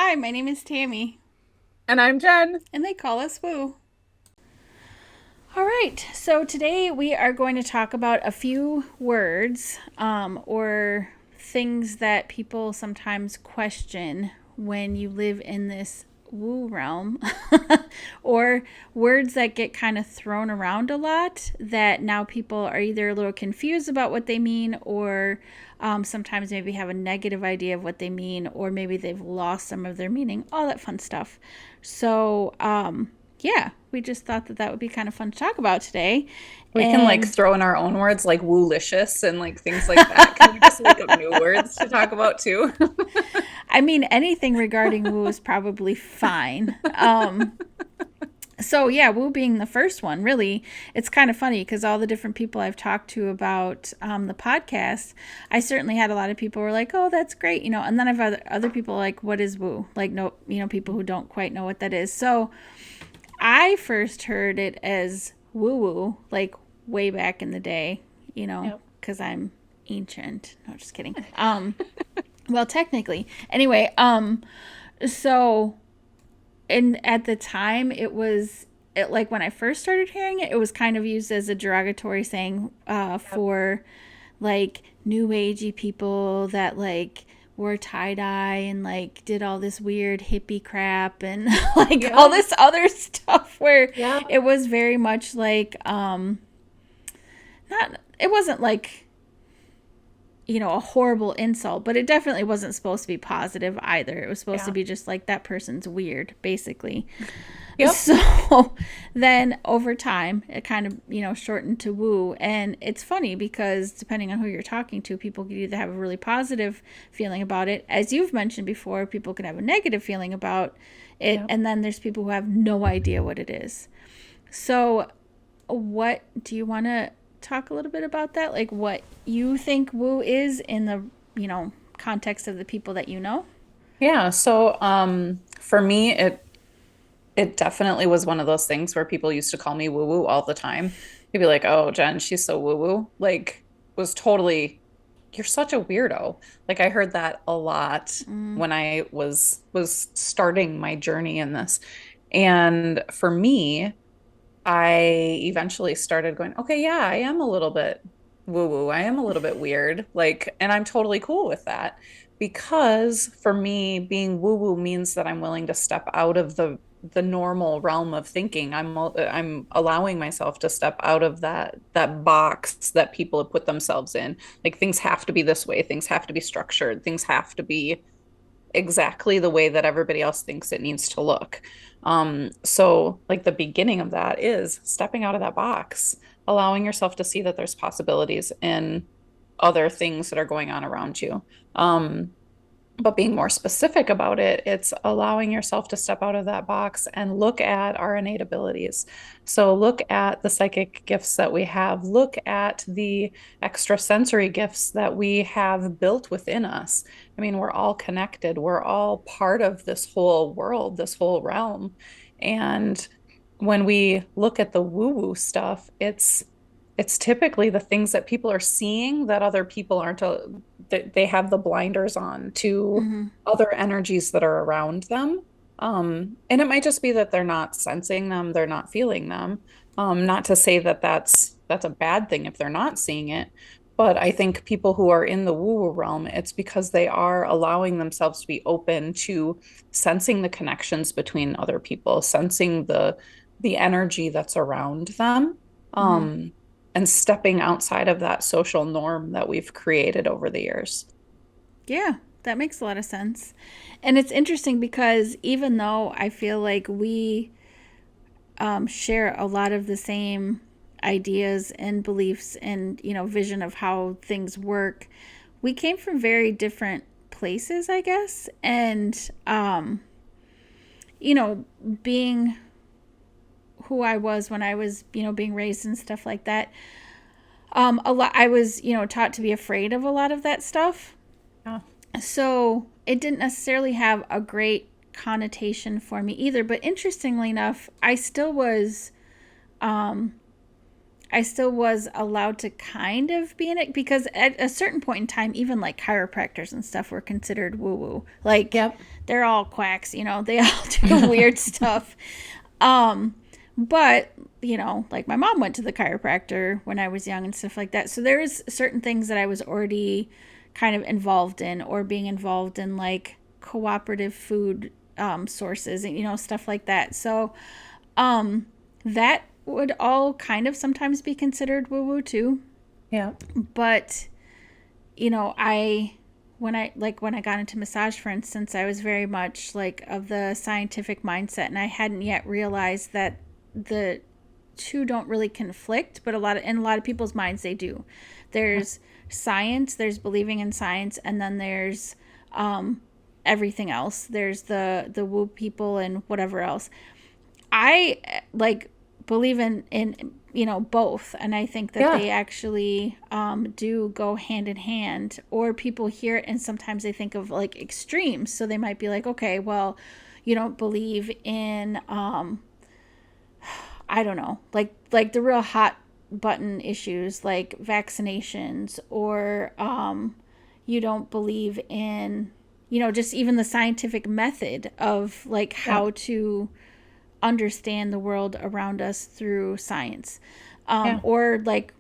Hi, my name is Tammy, And I'm Jen. and they call us Woo. All right, so today we are going to talk about a few words or things that people sometimes question when you live in this woo realm, or words that get kind of thrown around a lot that now people are either a little confused about what they mean, or sometimes maybe have a negative idea of what they mean, or maybe they've lost some of their meaning, all that fun stuff. So, yeah, we just thought that that would be kind of fun to talk about today. We can And throw in our own words like woolicious and things like that. Can we just make up new words to talk about too? I mean, anything regarding woo is probably fine. So yeah, woo being the first one, really, it's kind of funny because all the different people I've talked to about the podcast, I certainly had a lot of people who were like, "Oh, that's great," and then I've other people like, "What is woo?" Like, no, people who don't quite know what that is. So I first heard it as woo woo, like way back in the day, Yep. because I'm ancient. No, just kidding. Well, technically, anyway. So, and at the time, like when I first started hearing it, it was kind of used as a derogatory saying Yep. for like new agey people that like wore tie dye and like did all this weird hippie crap and like all Yep. this other stuff where Yep. it was very much like not it wasn't like a horrible insult, but it definitely wasn't supposed to be positive either. It was supposed to Yeah. be just like that person's weird, basically. Yep. So then over time, it kind of, shortened to woo. And it's funny because depending on who you're talking to, people could either have a really positive feeling about it. As you've mentioned before, people can have a negative feeling about it. Yep. And then there's people who have no idea what it is. So, what do you want to talk a little bit about that? Like what you think woo is in the, context of the people that you know? Yeah. So for me it definitely was one of those things where people used to call me woo woo all the time. They'd be like, "Oh, Jen, she's so woo woo." Was totally you're such a weirdo. I heard that a lot Mm, when I was starting my journey in this. And for me, I eventually started going, okay, yeah, I am a little bit woo woo. I am a little bit weird. And I'm totally cool with that because for me, being woo woo means that I'm willing to step out of the normal realm of thinking. I'm allowing myself to step out of that box that people have put themselves in. Like things have to be this way, things have to be structured, things have to be exactly the way that everybody else thinks it needs to look. So the beginning of that is stepping out of that box, allowing yourself to see that there's possibilities in other things that are going on around you. But being more specific about it, it's allowing yourself to step out of that box and look at our innate abilities. So look at the psychic gifts that we have, look at the extrasensory gifts that we have built within us. I mean, we're all connected, we're all part of this whole world, this whole realm. And when we look at the woo-woo stuff, it's typically the things that people are seeing that other people aren't that they have the blinders on to mm-hmm. other energies that are around them. And it might just be that they're not sensing them, they're not feeling them. Not to say that that's a bad thing if they're not seeing it, but I think people who are in the woo-woo realm, it's because they are allowing themselves to be open to sensing the connections between other people, sensing the energy that's around them. Mm-hmm. Um, and stepping outside of that social norm that we've created over the years. Yeah, that makes a lot of sense. And it's interesting because even though I feel like we share a lot of the same ideas and beliefs and, vision of how things work, we came from very different places, I guess. And, you know, being who I was when I was, being raised and stuff like that, a lot, I was, taught to be afraid of a lot of that stuff. Yeah. So it didn't necessarily have a great connotation for me either. But interestingly enough, I still was I still was allowed to kind of be in it because at a certain point in time, even like chiropractors and stuff were considered woo woo. Like Yep. they're all quacks, they all do weird stuff. Um, but like my mom went to the chiropractor when I was young and stuff like that. So there was certain things that I was already kind of involved in, or being involved in like cooperative food sources and stuff like that. So that would all kind of sometimes be considered woo woo too. Yeah. But I when I got into massage, for instance, I was very much like of the scientific mindset, and I hadn't yet realized that the two don't really conflict, but in a lot of people's minds they do. There's science, there's believing in science, and then there's everything else. There's the woo people and whatever else. I like believe in both, and I think that Yeah. they actually do go hand in hand. Or people hear it and sometimes they think of like extremes, so they might be like, okay, well, you don't believe in I don't know, like the real hot button issues like vaccinations, or you don't believe in just even the scientific method of like Yeah. how to understand the world around us through science. Yeah. Or like,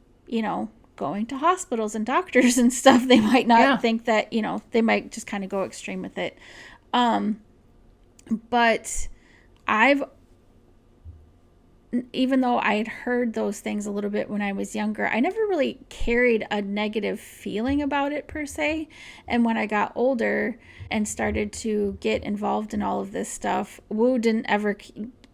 going to hospitals and doctors and stuff, they might not Yeah. think that, they might just kind of go extreme with it. Um, but I've, even though I had heard those things a little bit when I was younger, I never really carried a negative feeling about it per se. And when I got older and started to get involved in all of this stuff, woo didn't ever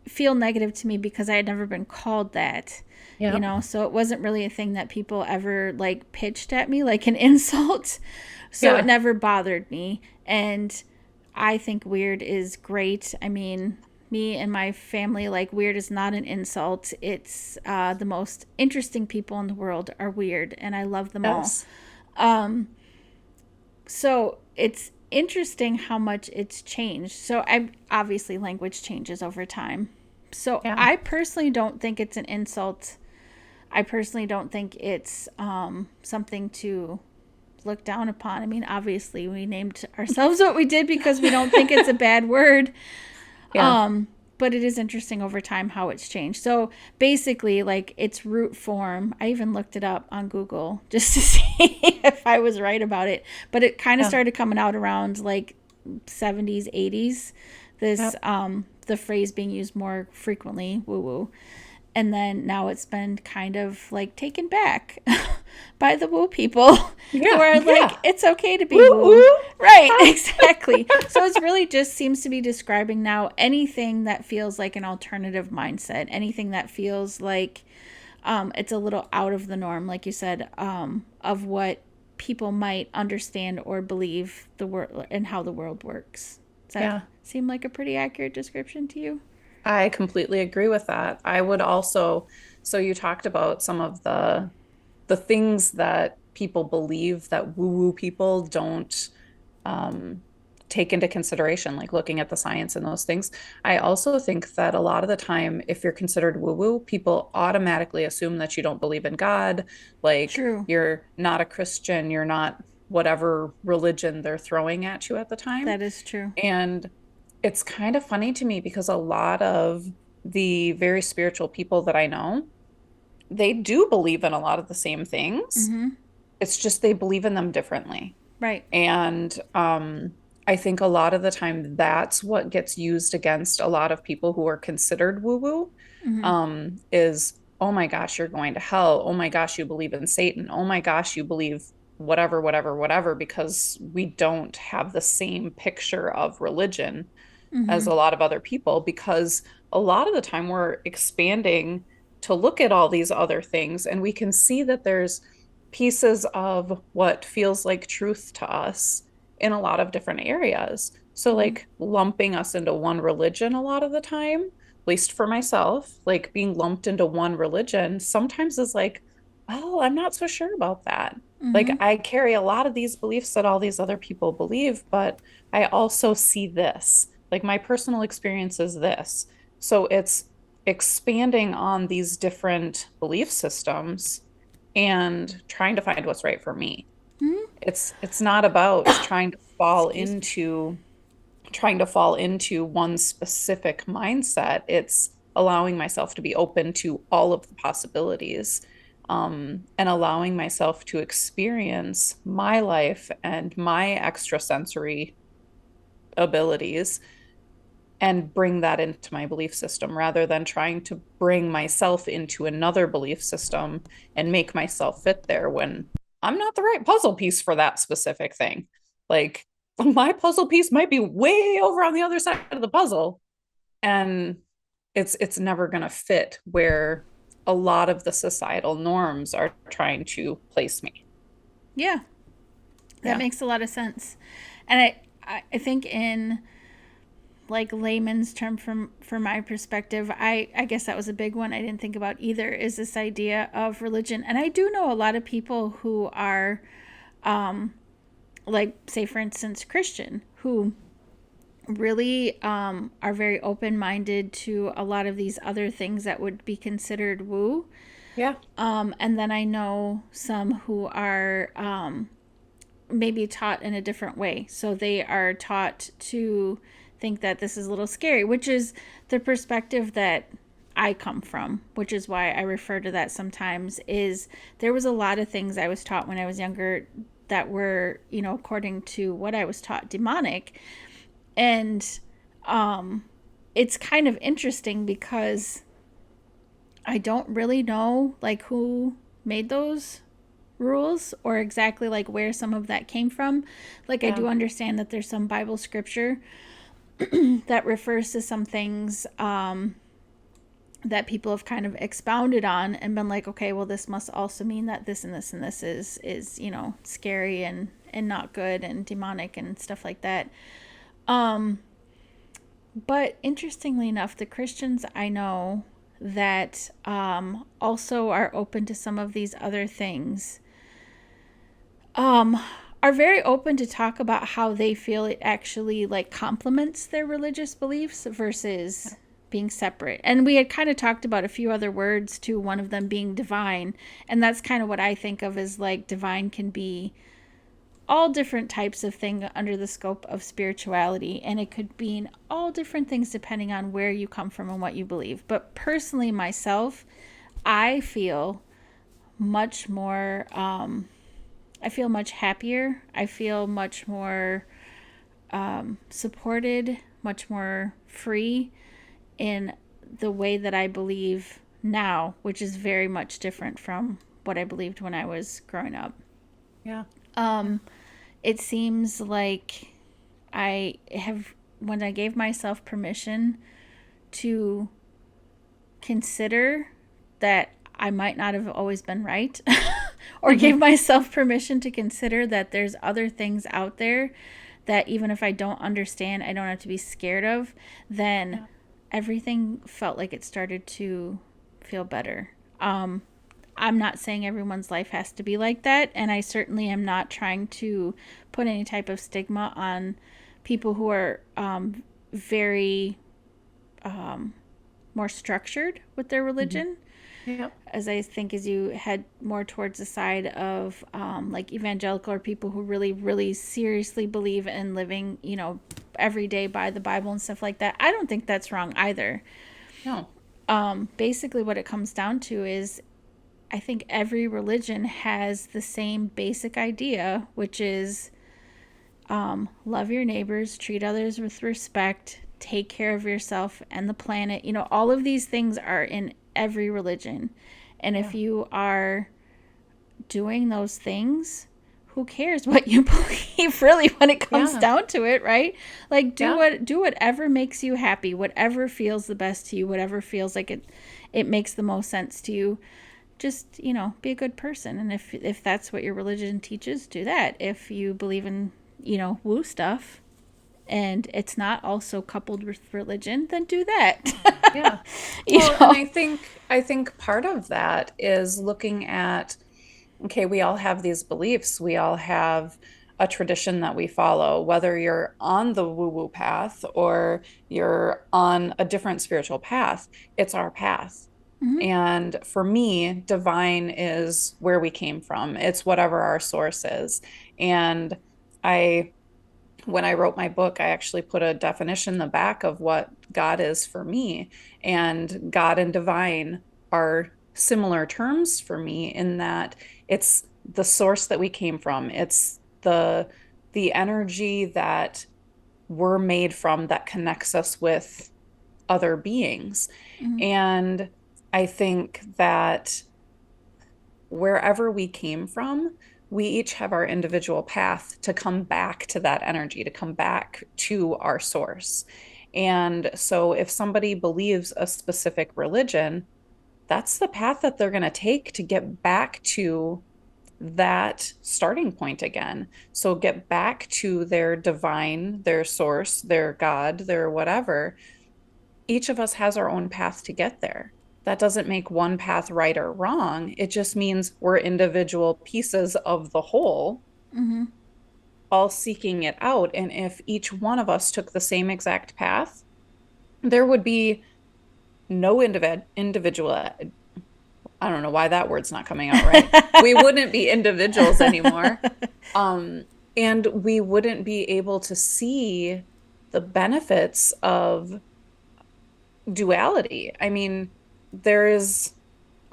feel negative to me because I had never been called that. Yeah. So it wasn't really a thing that people ever like pitched at me like an insult. So it Yeah. never bothered me. And I think weird is great. I mean, me and my family, like, weird is not an insult. It's the most interesting people in the world are weird, and I love them all. Yes. So it's interesting how much it's changed. So I obviously language changes over time. So Yeah. I personally don't think it's an insult. I personally don't think it's something to look down upon. I mean, obviously, we named ourselves what we did because we don't think it's a bad word. Yeah. But it is interesting over time how it's changed. So basically, like its root form, I even looked it up on Google just to see if I was right about it. But it kind of Yeah. started coming out around like 70s, 80s. This Yep. the phrase being used more frequently, woo woo. And then now it's been kind of like taken back by the woo people who Yeah. are like, Yeah. it's okay to be Woo woo. woo. Right, exactly. So it's really just seems to be describing now anything that feels like an alternative mindset, anything that feels like it's a little out of the norm, like you said, of what people might understand or believe the world and how the world works. Does that Yeah. seem like a pretty accurate description to you? I completely agree with that. I would also, so you talked about some of the things that people believe that woo-woo people don't um, take into consideration, like looking at the science and those things. I also think that a lot of the time, if you're considered woo-woo, people automatically assume that you don't believe in God, like True. you're not a Christian, you're not whatever religion they're throwing at you at the time. That is true. And it's kind of funny to me because a lot of the very spiritual people that I know, they do believe in a lot of the same things. Mm-hmm. It's just they believe in them differently. Right. And I think a lot of the time that's what gets used against a lot of people who are considered woo-woo, Mm-hmm. is, oh my gosh, you're going to hell. Oh my gosh, you believe in Satan. Oh my gosh, you believe whatever, whatever, whatever, because we don't have the same picture of religion as Mm-hmm. a lot of other people, because a lot of the time we're expanding to look at all these other things and we can see that there's pieces of what feels like truth to us in a lot of different areas. So, Mm-hmm. like lumping us into one religion a lot of the time, at least for myself, like being lumped into one religion sometimes is like, well, I'm not so sure about that. Like, Mm-hmm. I carry a lot of these beliefs that all these other people believe, but I also see this. Like, my personal experience is this. So, it's expanding on these different belief systems and trying to find what's right for me. Hmm? It's not about Excuse me. trying to fall into one specific mindset. It's allowing myself to be open to all of the possibilities, and allowing myself to experience my life and my extrasensory abilities and bring that into my belief system rather than trying to bring myself into another belief system and make myself fit there when I'm not the right puzzle piece for that specific thing. Like my puzzle piece might be way over on the other side of the puzzle, and it's never going to fit where a lot of the societal norms are trying to place me. Yeah, that Yeah. makes a lot of sense. And I think in like layman's term from my perspective, I guess that was a big one I didn't think about either, is this idea of religion. And I do know a lot of people who are like, say for instance, Christian, who really are very open-minded to a lot of these other things that would be considered woo. Yeah. And then I know some who are maybe taught in a different way. So they are taught to think that this is a little scary, which is the perspective that I come from, which is why I refer to that sometimes. Is there was a lot of things I was taught when I was younger that were, according to what I was taught, demonic. And it's kind of interesting because I don't really know like who made those rules or exactly like where some of that came from. Like I Yeah. do understand that there's some Bible scripture that refers to some things that people have kind of expounded on and been like, okay, well, this must also mean that this and this and this is scary and not good and demonic and stuff like that. But interestingly enough, the Christians I know that also are open to some of these other things um, are very open to talk about how they feel it actually like complements their religious beliefs versus being separate. And we had kind of talked about a few other words too, one of them being divine. And that's kind of what I think of as like divine can be all different types of thing under the scope of spirituality, and it could mean all different things depending on where you come from and what you believe. But personally myself, I feel much more I feel much happier. I feel much more supported, much more free in the way that I believe now, which is very much different from what I believed when I was growing up. Yeah. It seems like I have, when I gave myself permission to consider that I might not have always been right, or gave Hmm. myself permission to consider that there's other things out there that even if I don't understand, I don't have to be scared of, then Yeah. everything felt like it started to feel better. I'm not saying everyone's life has to be like that, and I certainly am not trying to put any type of stigma on people who are very more structured with their Hmm. religion. Yeah. As I think as you head more towards the side of like evangelical or people who really, really seriously believe in living, every day by the Bible and stuff like that, I don't think that's wrong either. No. Basically, what it comes down to is I think every religion has the same basic idea, which is love your neighbors, treat others with respect, take care of yourself and the planet. All of these things are in every religion. And if Yeah. you are doing those things, who cares what you believe really when it comes Yeah. down to it, right? Like Yeah. do whatever makes you happy, whatever feels the best to you, whatever feels like it makes the most sense to you. Just, be a good person. And if that's what your religion teaches, do that. If you believe in, woo stuff and it's not also coupled with religion, then do that. Yeah. you Well, and know. I think part of that is looking at, okay, we all have these beliefs. We all have a tradition that we follow, whether you're on the woo-woo path or you're on a different spiritual path, it's our path. Mm-hmm. And for me, divine is where we came from. It's whatever our source is. And I when I wrote my book, I actually put a definition in the back of what God is for me. And God and divine are similar terms for me in that it's the source that we came from. It's the energy that we're made from that connects us with other beings. Mm-hmm. And I think that wherever we came from, we each have our individual path to come back to that energy, to come back to our source. And so if somebody believes a specific religion, that's the path that they're going to take to get back to that starting point again. So get back to their divine, their source, their God, their whatever. Each of us has our own path to get there. That doesn't make one path right or wrong. It just means we're individual pieces of the whole, Mm-hmm. all seeking it out. And if each one of us took the same exact path, there would be no individual. I don't know why that word's not coming out right. We wouldn't be individuals anymore. Um, and we wouldn't be able to see the benefits of duality. I mean, there is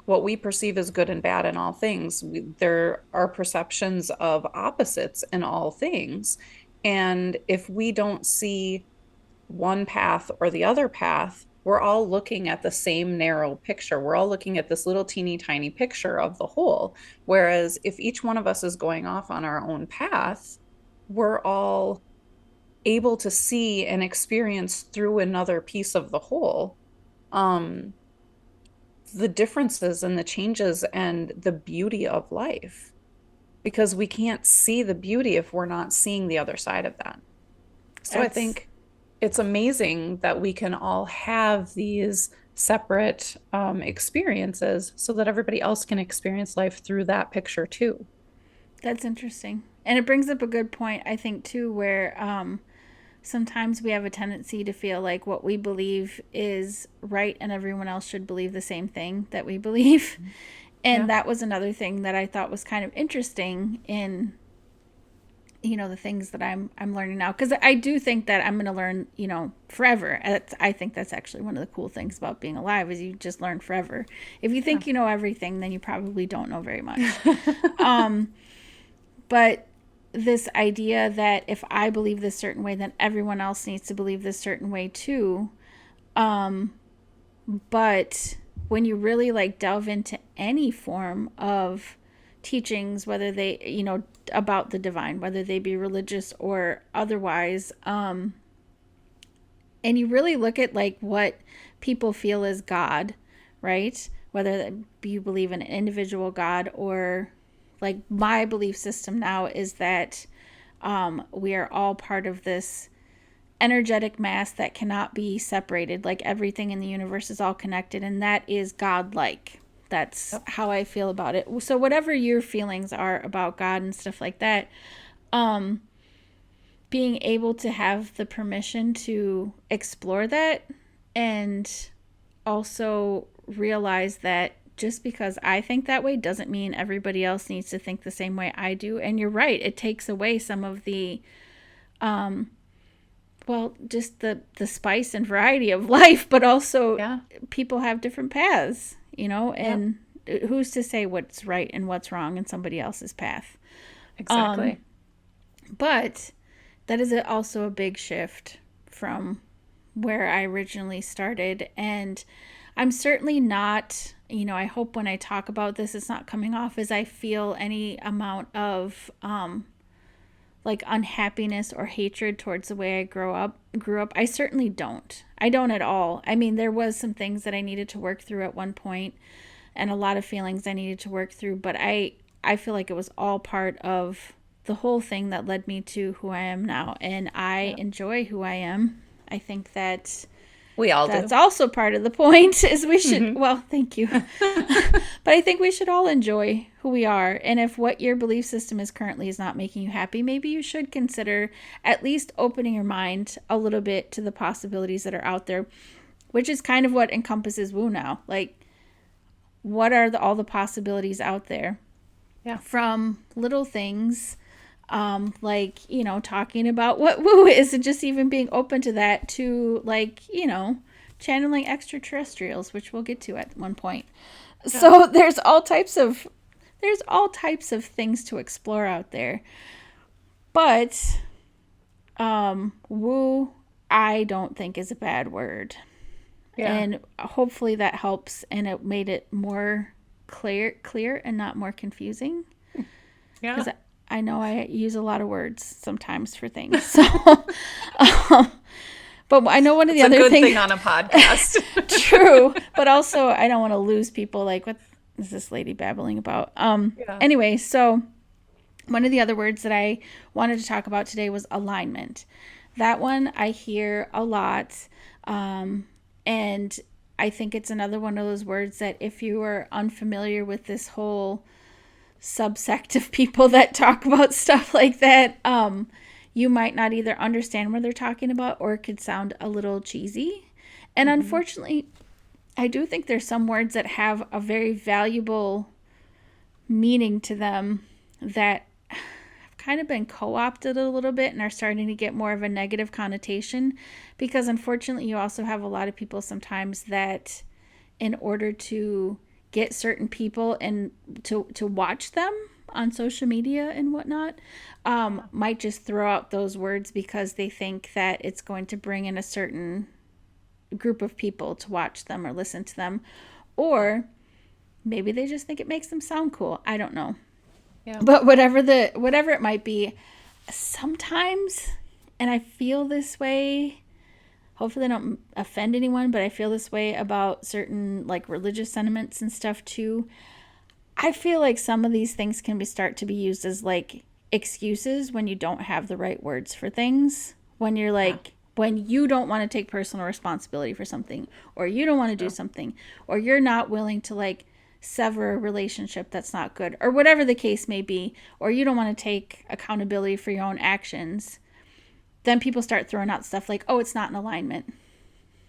what we perceive as good and bad in all things. There are perceptions of opposites in all things. And if we don't see one path or the other path, we're all looking at the same narrow picture. We're all looking at this little teeny tiny picture of the whole. Whereas if each one of us is going off on our own path, we're all able to see and experience through another piece of the whole um the differences and the changes and the beauty of life, because we can't see the beauty if we're not seeing the other side of that. So I That's think it's amazing that we can all have these separate experiences so that everybody else can experience life through that picture too. that's interesting. And it brings up a good point, I think, too, where sometimes we have a tendency to feel like what we believe is right and everyone else should believe the same thing that we believe. And Yeah. that was another thing that I thought was kind of interesting in the things that I'm learning now, because I do think that I'm going to learn forever. I think that's actually one of the cool things about being alive is you just learn forever. If you think you know everything, then you probably don't know very much. But this idea that if I believe this certain way, then everyone else needs to believe this certain way too. But when you really delve into any form of teachings, whether they, about the divine, whether they be religious or otherwise, and you really look at what people feel is God, right? Whether you believe in an individual God or my belief system now is that we are all part of this energetic mass that cannot be separated. Everything in the universe is all connected, and that is God-like. That's how I feel about it. So whatever your feelings are about God and stuff like that, being able to have the permission to explore that and also realize that just because I think that way doesn't mean everybody else needs to think the same way I do. And you're right, it takes away some of the just the spice and variety of life, but also people have different paths, and who's to say what's right and what's wrong in somebody else's path. Exactly. But that is also a big shift from where I originally started. And I'm certainly not, I hope when I talk about this, it's not coming off as I feel any amount of unhappiness or hatred towards the way I grew up. I certainly don't. I don't at all. I mean, there was some things that I needed to work through at one point and a lot of feelings I needed to work through, but I feel like it was all part of the whole thing that led me to who I am now, and I enjoy who I am. I think that We all that's do. also part of the point is we should, Mhm. well, thank you. But I think we should all enjoy who we are. And if what your belief system is currently is not making you happy, maybe you should consider at least opening your mind a little bit to the possibilities that are out there, which is kind of what encompasses woo now. Like, what are all the possibilities out there? Yeah. From little things, like, talking about what woo is, and just even being open to that, to, like, channeling extraterrestrials, which we'll get to at one point. Yeah. So there's all types of things to explore out there. But woo, I don't think is a bad word. Yeah. And hopefully that helps, and it made it more clear and not more confusing, Yeah. because I know I use a lot of words sometimes for things. So but I know one of the It's a other good things. thing on a podcast. True, but also I don't want to lose people. Like, what is this lady babbling about? Yeah. Anyway, so one of the other words that I wanted to talk about today was alignment. That one I hear a lot, and I think it's another one of those words that, if you are unfamiliar with this whole subsect of people that talk about stuff like that, you might not either understand what they're talking about, or it could sound a little cheesy. And Hmm. unfortunately, I do think there's some words that have a very valuable meaning to them that have kind of been co-opted a little bit and are starting to get more of a negative connotation, because unfortunately you also have a lot of people sometimes that, in order to get certain people and to watch them on social media and whatnot, might just throw out those words because they think that it's going to bring in a certain group of people to watch them or listen to them, or maybe they just think it makes them sound cool. I don't know. Yeah. But whatever it might be, sometimes, and I feel this way, hopefully I don't offend anyone, but I feel this way about certain, like, religious sentiments and stuff too. I feel like some of these things can start to be used as, like, excuses when you don't have the right words for things. When you're Yeah. like, when you don't want to take personal responsibility for something, or you don't want to do True. something, or you're not willing to, like, sever a relationship that's not good, or whatever the case may be, or you don't want to take accountability for your own actions, then people start throwing out stuff like, oh, it's not in alignment.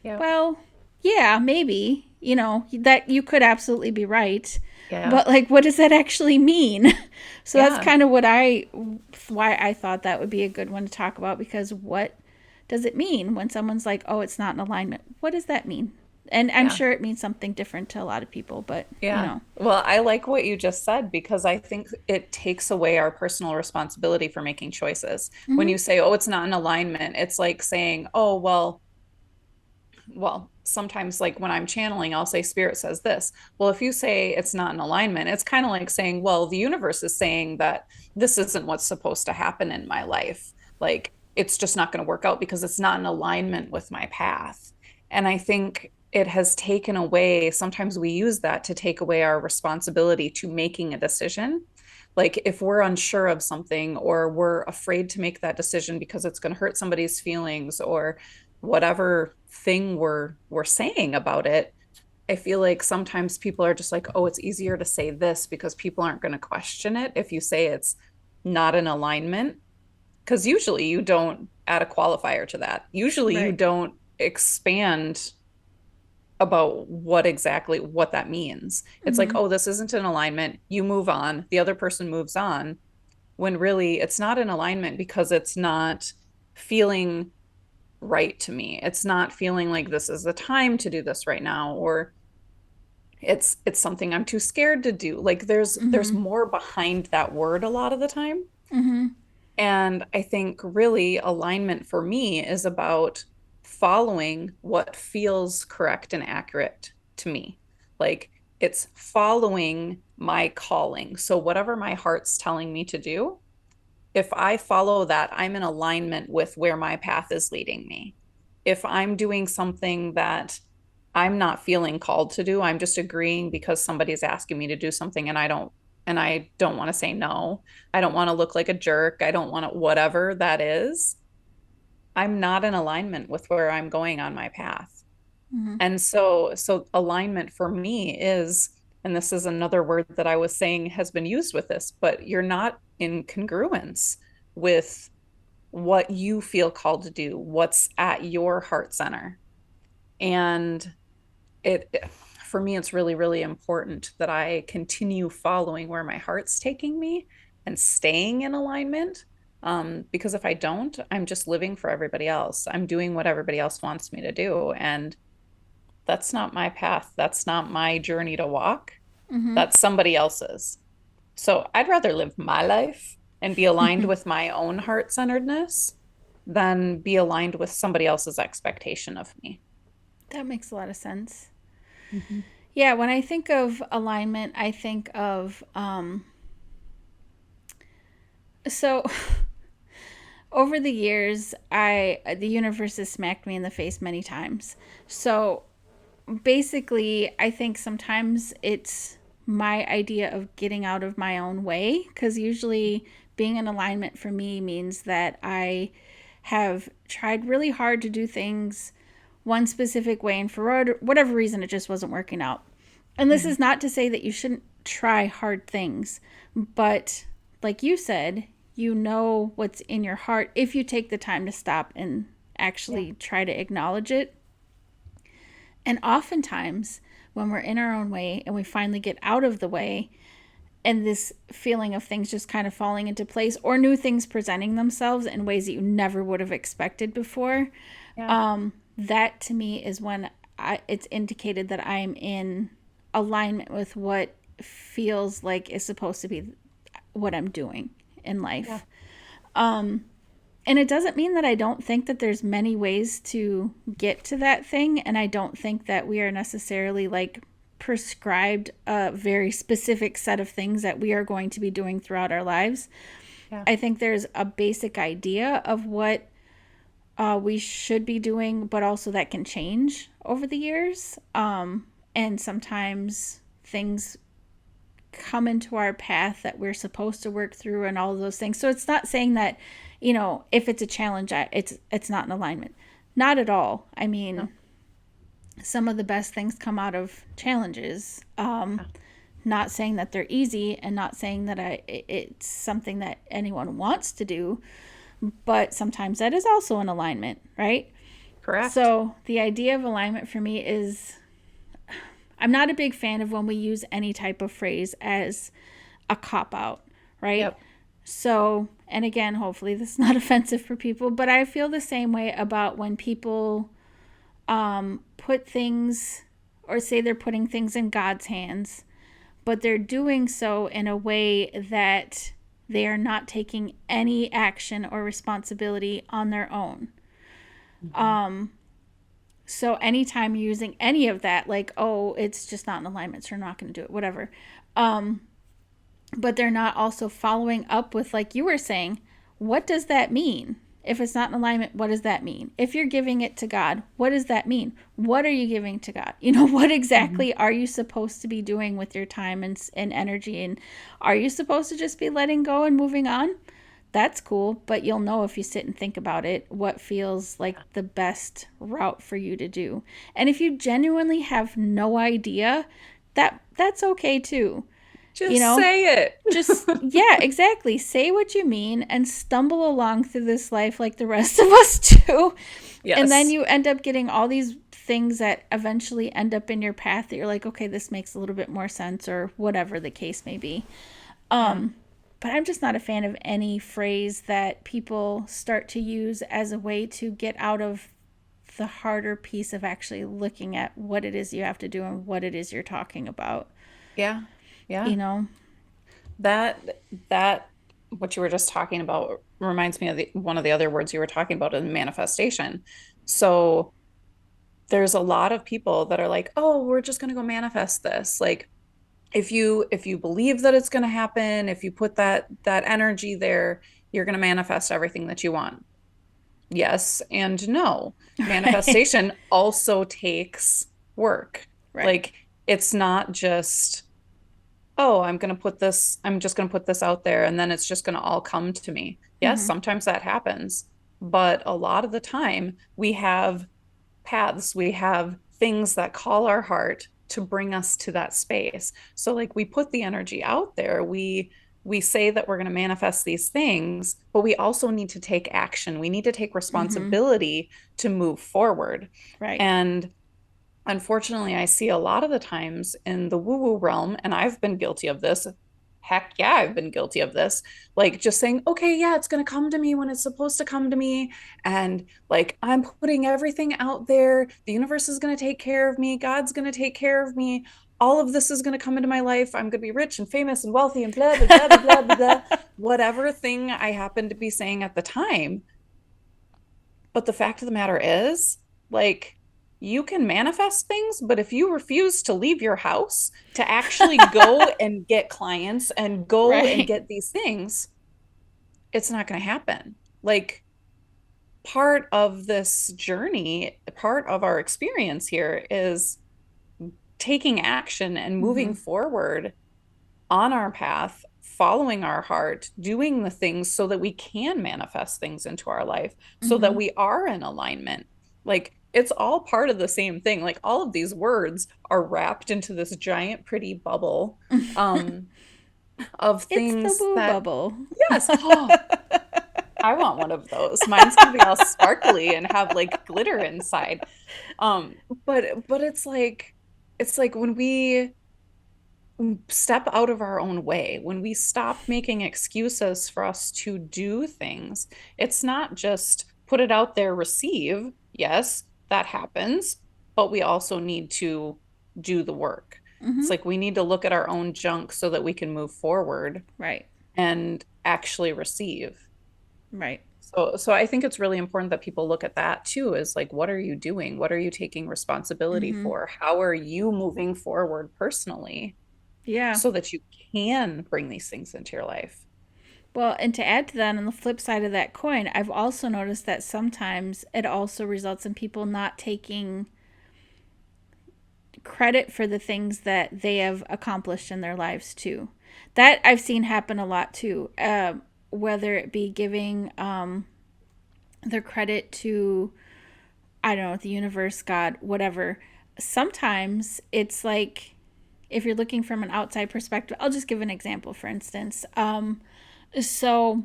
Yeah. Well, yeah, maybe, that you could absolutely be right. Yeah. But, like, what does that actually mean? So that's Yeah. kind of why I thought that would be a good one to talk about, because what does it mean when someone's like, oh, it's not in alignment? What does that mean? And I'm Yeah. sure it means something different to a lot of people, but, Yeah. Well, I like what you just said, because I think it takes away our personal responsibility for making choices. When mm-hmm, you say, "Oh, it's not in alignment," it's like saying, "Oh, sometimes, like when I'm channeling, I'll say spirit says this." Well, if you say it's not in alignment, it's kind of like saying, "Well, the universe is saying that this isn't what's supposed to happen in my life. Like, it's just not going to work out because it's not in alignment with my path." And I think it has taken away, sometimes we use that to take away our responsibility to making a decision. Like, if we're unsure of something, or we're afraid to make that decision because it's going to hurt somebody's feelings, or whatever thing we're saying about it, I feel like sometimes people are just like, "Oh, it's easier to say this because people aren't going to question it if you say it's not in alignment." Because usually you don't add a qualifier to that. Usually you right. don't expand about what that means. It's like, Mm-hmm, "Oh, this isn't in alignment." You move on, the other person moves on, when really it's not in alignment because it's not feeling right to me. It's not feeling like this is the time to do this right now, or it's something I'm too scared to do. Like, there's mm-hmm, more behind that word a lot of the time. mm-hmm, And I think really alignment for me is about following what feels correct and accurate to me. Like, it's following my calling. So whatever my heart's telling me to do, if I follow that, I'm in alignment with where my path is leading me. If I'm doing something that I'm not feeling called to do, I'm just agreeing because somebody's asking me to do something, and I don't want to say no. I don't want to look like a jerk. I don't want to, whatever that is. I'm not in alignment with where I'm going on my path. mm-hmm, And so alignment for me is and this is another word that I was saying has been used with this, but you're not in congruence with what you feel called to do, what's at your heart center. And it, for me, it's really, really important that I continue following where my heart's taking me and staying in alignment. Because if I don't, I'm just living for everybody else. I'm doing what everybody else wants me to do. And that's not my path. That's not my journey to walk. Mm-hmm. That's somebody else's. So I'd rather live my life and be aligned with my own heart centeredness than be aligned with somebody else's expectation of me. That makes a lot of sense. Mhm. Yeah, when I think of alignment, I think of so over the years, the universe has smacked me in the face many times. So basically, I think sometimes it's my idea of getting out of my own way, because usually being in alignment for me means that I have tried really hard to do things one specific way, and for whatever reason, it just wasn't working out. And this Mhm. is not to say that you shouldn't try hard things, but like you said, you know what's in your heart if you take the time to stop and Yeah. actually try to acknowledge it. And oftentimes, when we're in our own way and we finally get out of the way, and this feeling of things just kind of falling into place or new things presenting themselves in ways that you never would have expected before, Yeah. that to me is when it's indicated that I'm in alignment with what feels like is supposed to be what I'm doing in Yeah. life. And it doesn't mean that I don't think that there's many ways to get to that thing, and I don't think that we are necessarily like prescribed a very specific set of things that we are going to be doing throughout our lives. Yeah. I think there's a basic idea of what we should be doing, but also that can change over the years. And sometimes things come into our path that we're supposed to work through and all of those things. So it's not saying that, if it's a challenge, it's not in alignment. Not at all. I mean, No. some of the best things come out of challenges. Yeah. Not saying that they're easy, and not saying that it's something that anyone wants to do, but sometimes that is also an alignment, right? Correct. So the idea of alignment for me is, I'm not a big fan of when we use any type of phrase as a cop out, right? Yep. So, and again, hopefully this is not offensive for people, but I feel the same way about when people put things, or say they're putting things in God's hands, but they're doing so in a way that they are not taking any action or responsibility on their own. Mhm. So anytime you're using any of that, like, oh, it's just not in alignment, so you're not going to do it, whatever. But they're not also following up with, like you were saying, what does that mean? If it's not in alignment, what does that mean? If you're giving it to God, what does that mean? What are you giving to God? What Mhm. exactly are you supposed to be doing with your time and energy? And are you supposed to just be letting go and moving on? That's cool, but you'll know if you sit and think about it what feels like the best route for you to do. And if you genuinely have no idea, that's okay too. You Just know, say just, it. yeah, exactly. Say what you mean and stumble along through this life like the rest of us do. And then Yes. you end up getting all these things that eventually end up in your path that you're like, okay, this makes a little bit more sense, or whatever the case may be. Yeah. But I'm just not a fan of any phrase that people start to use as a way to get out of the harder piece of actually looking at what it is you have to do and what it is you're talking about. Yeah. You Yeah. know? That what you were just talking about reminds me of one of the other words you were talking about in manifestation. So there's a lot of people that are like, "Oh, we're just going to go manifest this." Like if you believe that it's going to happen, if you put that energy there, you're going to manifest everything that you want. Yes and no. Right. Manifestation also takes work. Right. Like it's not just, oh, I'm just going to put this out there and then it's just going to all come to me. Yes, Mm-hmm. sometimes that happens, but a lot of the time we have paths, we have things that call our heart to bring us to that space. So like we put the energy out there, we say that we're going to manifest these things, but we also need to take action. We need to take Mm-hmm. responsibility to move forward. Right. And unfortunately, I see a lot of the times in the woo woo realm, and I've been guilty of this. Heck yeah, I've been guilty of this. Like just saying, okay, yeah, it's going to come to me when it's supposed to come to me. And like I'm putting everything out there. The universe is going to take care of me. God's going to take care of me. All of this is going to come into my life. I'm going to be rich and famous and wealthy and blah, blah, blah, blah, blah, blah, blah. Whatever thing I happen to be saying at the time. But the fact of the matter is, like, you can manifest things, but if you refuse to leave your house to actually go and get clients and go and Right. get these things, it's not going to happen. Like, part of this journey, part of our experience here is taking action and Mm-hmm. moving forward on our path, following our heart, doing the things so that we can manifest things into our life, so that Mm-hmm. we are in alignment. Like it's all part of the same thing. Like all of these words are wrapped into this giant, pretty bubble um, of It's the things woo that, bubble. yes, oh, I want one of those. Mine's gonna be all sparkly and have like glitter inside. But it's like when we step out of our own way, when we stop making excuses for us to do things, it's not just put it out there, receive. Yes, that happens, but we also need to do the work. It's Mm-hmm. like we need to look at our own junk so that we can move forward Right. and actually receive. Right. So I think it's really important that people look at that too, is like, what are you doing? What are you taking responsibility Mm-hmm. for? How are you moving forward personally? Yeah. So that you can bring these things into your life. Well, and to add to that, on the flip side of that coin, I've also noticed that sometimes it also results in people not taking credit for the things that they have accomplished in their lives too. That I've seen happen a lot too. Whether it be giving their credit to, I don't know, the universe, God, whatever. Sometimes it's like, if you're looking from an outside perspective, I'll just give an example, for instance. So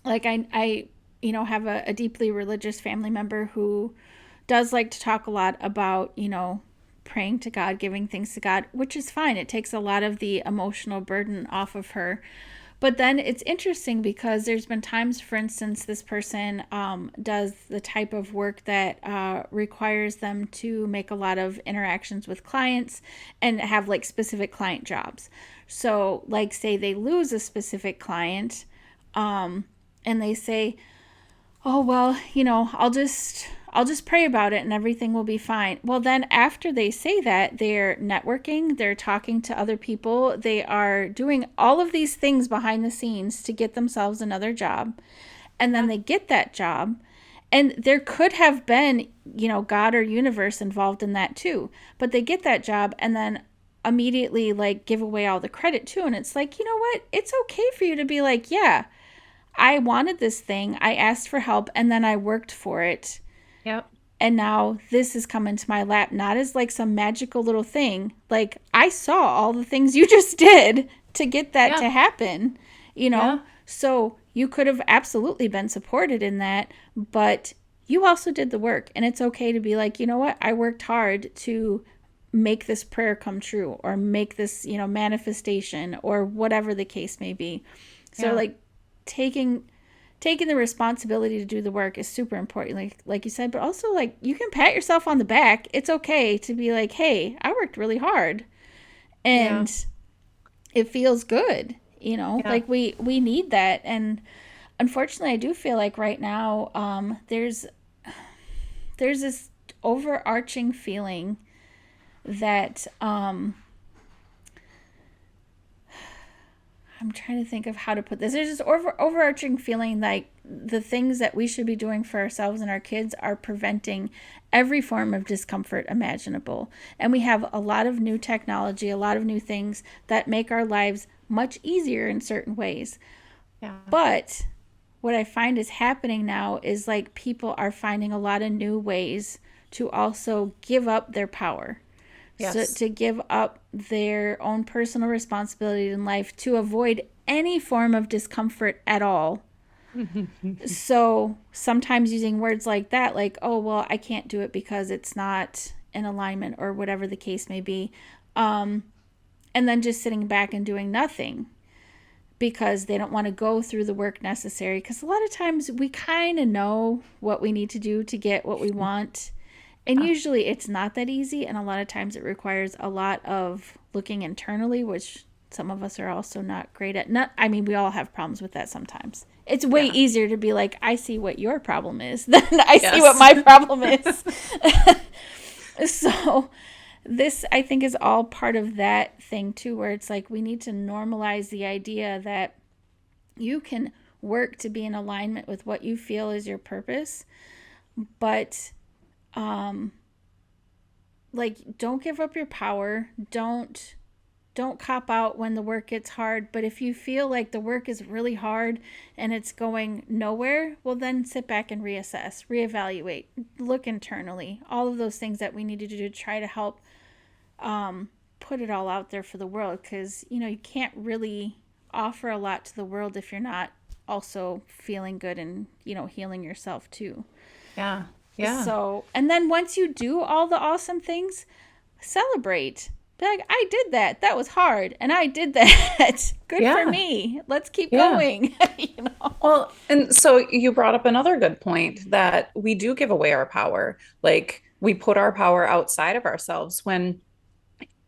like I have a deeply religious family member who does like to talk a lot about, praying to God, giving things to God, which is fine. It takes a lot of the emotional burden off of her. But then it's interesting because there's been times, for instance, this person does the type of work that requires them to make a lot of interactions with clients and have like specific client jobs. So, like, say they lose a specific client, and they say, "Oh, well, I'll just pray about it and everything will be fine." Well, then after they say that, they're networking, they're talking to other people, they are doing all of these things behind the scenes to get themselves another job. And then Yeah. they get that job. And there could have been, God or universe involved in that too. But they get that job and then immediately like give away all the credit too. And it's like, you know what? It's okay for you to be like, yeah, I wanted this thing, I asked for help, and then I worked for it. Yep. And now this has come into my lap, not as like some magical little thing. Like, I saw all the things you just did to get that Yeah. to happen, you know? Yeah. So you could have absolutely been supported in that, but you also did the work. And it's okay to be like, you know what? I worked hard to make this prayer come true or make this, manifestation or whatever the case may be. So, Yeah. like, taking the responsibility to do the work is super important, like you said. But also, like, you can pat yourself on the back. It's okay to be like, hey, I worked really hard Yeah. and it feels good, Yeah. like we need that. And unfortunately, I do feel like right now, there's this overarching feeling that I'm trying to think of how to put this. There's this overarching feeling like the things that we should be doing for ourselves and our kids are preventing every form of discomfort imaginable. And we have a lot of new technology, a lot of new things that make our lives much easier in certain ways. Yeah. But what I find is happening now is like people are finding a lot of new ways to also give up their power. so Yes. to give up their own personal responsibility in life to avoid any form of discomfort at all. So sometimes using words like that, like, oh, well, I can't do it because it's not in alignment or whatever the case may be. And then just sitting back and doing nothing because they don't want to go through the work necessary. Because a lot of times we kind of know what we need to do to get what we want. And Yeah. usually it's not that easy. And a lot of times it requires a lot of looking internally, which some of us are also not great at. Not, I mean, we all have problems with that sometimes. It's way Yeah. easier to be like, I see what your problem is than I see what Yes. my problem is. So this, I think, is all part of that thing too, where it's like we need to normalize the idea that you can work to be in alignment with what you feel is your purpose, but like, don't give up your power. Don't cop out when the work gets hard. But if you feel like the work is really hard and it's going nowhere, well, then sit back and reassess, reevaluate, look internally. All of those things that we need to do to try to help put it all out there for the world. Because, you can't really offer a lot to the world if you're not also feeling good and, healing yourself too. Yeah. Yeah. So, and then once you do all the awesome things, celebrate. Be like, I did that. That was hard. And I did that. Good for Yeah. me. Let's keep Yeah. going. you know? Well, and so you brought up another good point that we do give away our power. Like we put our power outside of ourselves when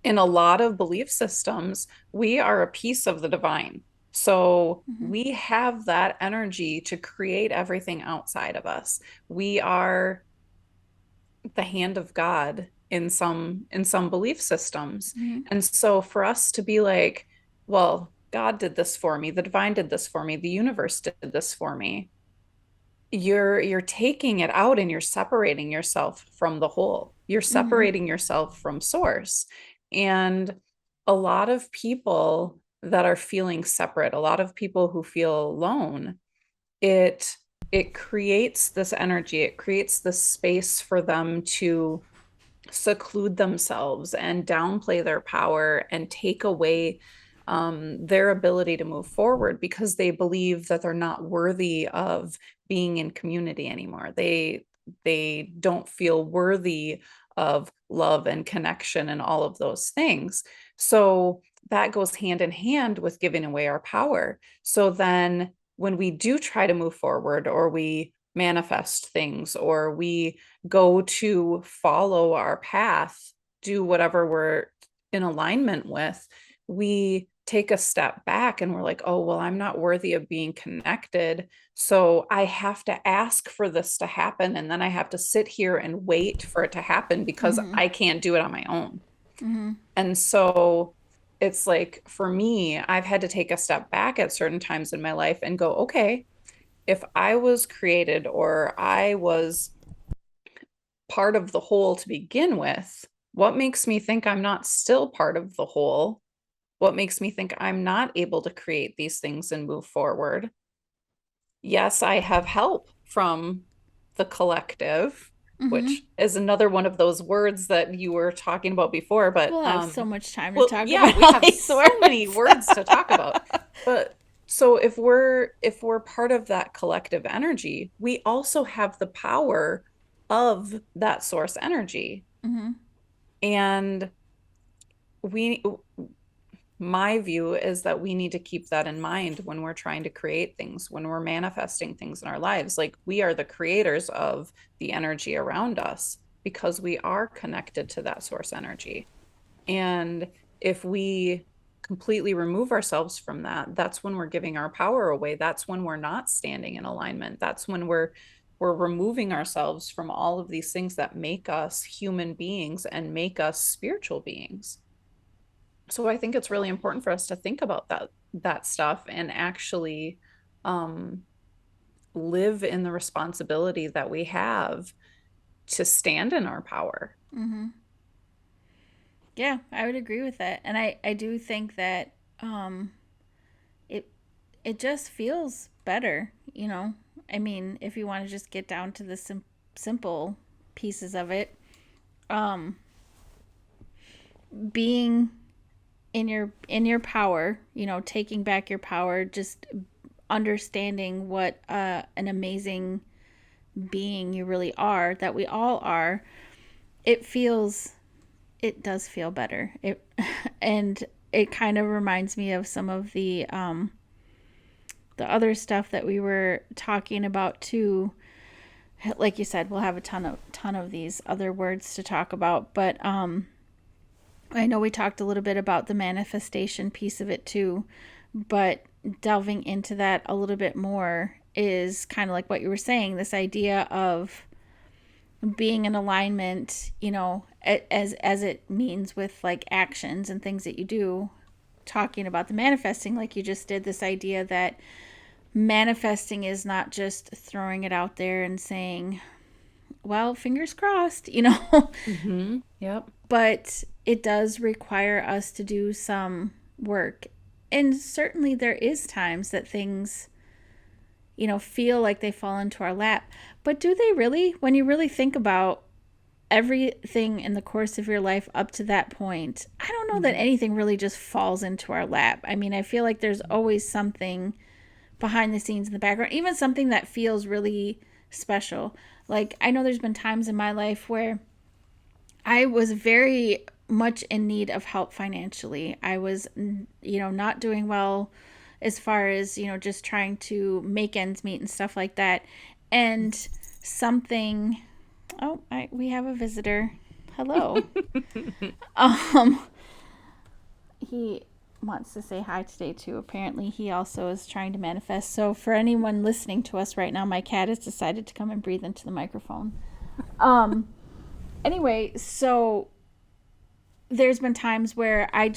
in a lot of belief systems, we are a piece of the divine. So Mm-hmm. we have that energy to create everything outside of us. We are the hand of God in some belief systems. Mm-hmm. And so for us to be like, well, God did this for me, the divine did this for me, the universe did this for me. You're taking it out and you're separating yourself from the whole. You're Mm-hmm. separating yourself from source. And a lot of people that are feeling separate, a lot of people who feel alone, it it creates this energy, it creates this space for them to seclude themselves and downplay their power and take away their ability to move forward because they believe that they're not worthy of being in community anymore. They don't feel worthy of love and connection and all of those things. So that goes hand in hand with giving away our power. So then when we do try to move forward or we manifest things or we go to follow our path, do whatever we're in alignment with, we take a step back and we're like, oh, well, I'm not worthy of being connected. So I have to ask for this to happen. And then I have to sit here and wait for it to happen because Mm-hmm. I can't do it on my own. Mm-hmm. And so it's like for me, I've had to take a step back at certain times in my life and go, okay, if I was created or I was part of the whole to begin with, what makes me think I'm not still part of the whole? What makes me think I'm not able to create these things and move forward? Yes, I have help from the collective, Mm-hmm. which is another one of those words that you were talking about before, but We'll have so much time to well, talk yeah, about we all have these so many words. words to talk about. But so if we're part of that collective energy, we also have the power of that source energy. mm-hmm. And we my view is that we need to keep that in mind when we're trying to create things, when we're manifesting things in our lives. Like we are the creators of the energy around us because we are connected to that source energy. And if we completely remove ourselves from that, that's when we're giving our power away. That's when we're not standing in alignment. That's when we're removing ourselves from all of these things that make us human beings and make us spiritual beings. So I think it's really important for us to think about that stuff and actually um, live in the responsibility that we have to stand in our power. Mm-hmm. Yeah, I would agree with that. And I do think that um, it it just feels better. I mean, if you want to just get down to the simple pieces of it, um, being in your power, taking back your power, just understanding what an amazing being you really are, that we all are, it does feel better. And it kind of reminds me of some of the other stuff that we were talking about too. Like you said, we'll have a ton of these other words to talk about, but I know we talked a little bit about the manifestation piece of it too, but delving into that a little bit more is kind of like what you were saying, this idea of being in alignment, as it means with like actions and things that you do, talking about the manifesting like you just did, this idea that manifesting is not just throwing it out there and saying, well, fingers crossed, Mm-hmm. Yep. but it does require us to do some work. And certainly there is times that things, feel like they fall into our lap. But do they really? When you really think about everything in the course of your life up to that point, I don't know that anything really just falls into our lap. I mean, I feel like there's always something behind the scenes in the background, even something that feels really special. Like, I know there's been times in my life where I was very much in need of help financially. I was, not doing well as far as, just trying to make ends meet and stuff like that. And something, we have a visitor. Hello. um, he wants to say hi today too. Apparently he also is trying to manifest. So for anyone listening to us right now, my cat has decided to come and breathe into the microphone. Anyway, so there's been times where I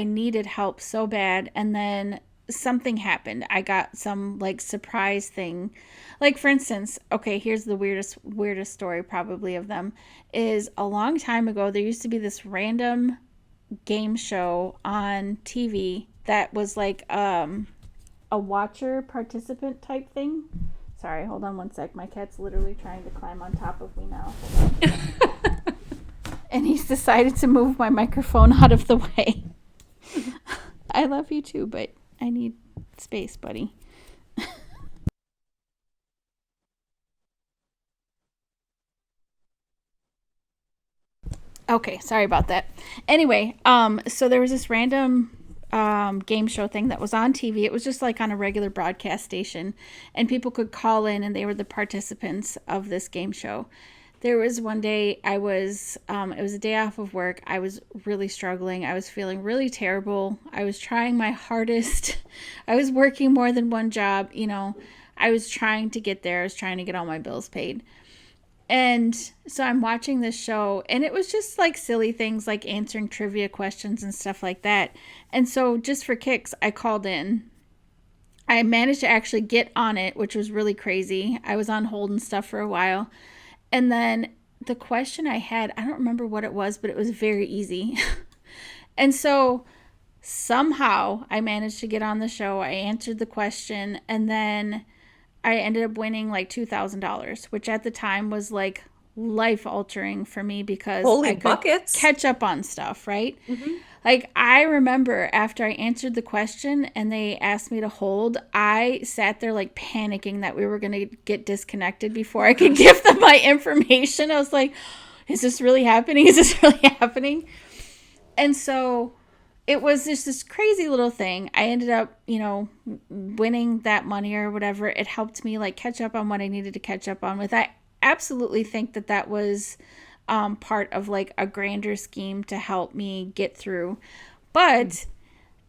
needed help so bad, and then something happened. I got some like surprise thing. Like, for instance, okay, here's the weirdest story probably of them, is a long time ago there used to be this random game show on TV that was like a watcher participant type thing. Sorry, hold on one sec. My cat's literally trying to climb on top of me now. Hold on. And he's decided to move my microphone out of the way. I love you too, but I need space, buddy. Okay, sorry about that. Anyway, so there was this random game show thing that was on TV. It was just like on a regular broadcast station, and people could call in, and they were the participants of this game show. There was one day it was a day off of work. I was really struggling. I was feeling really terrible. I was trying my hardest. I was working more than one job. I was trying to get there. I was trying to get all my bills paid. And so I'm watching this show, and it was just like silly things like answering trivia questions and stuff like that. And so just for kicks, I called in. I managed to actually get on it, which was really crazy. I was on hold and stuff for a while. And then the question I had, I don't remember what it was, but it was very easy. And so somehow I managed to get on the show. I answered the question, and then I ended up winning like $2,000, which at the time was like life altering for me because Holy I could buckets. catch up on stuff, right? Mm-hmm. Like, I remember after I answered the question and they asked me to hold, I sat there like panicking that we were going to get disconnected before I could give them my information. I was like, is this really happening? Is this really happening? And so it was just this crazy little thing. I ended up, winning that money or whatever. It helped me like catch up on what I needed to catch up on with. I absolutely think that was part of like a grander scheme to help me get through. But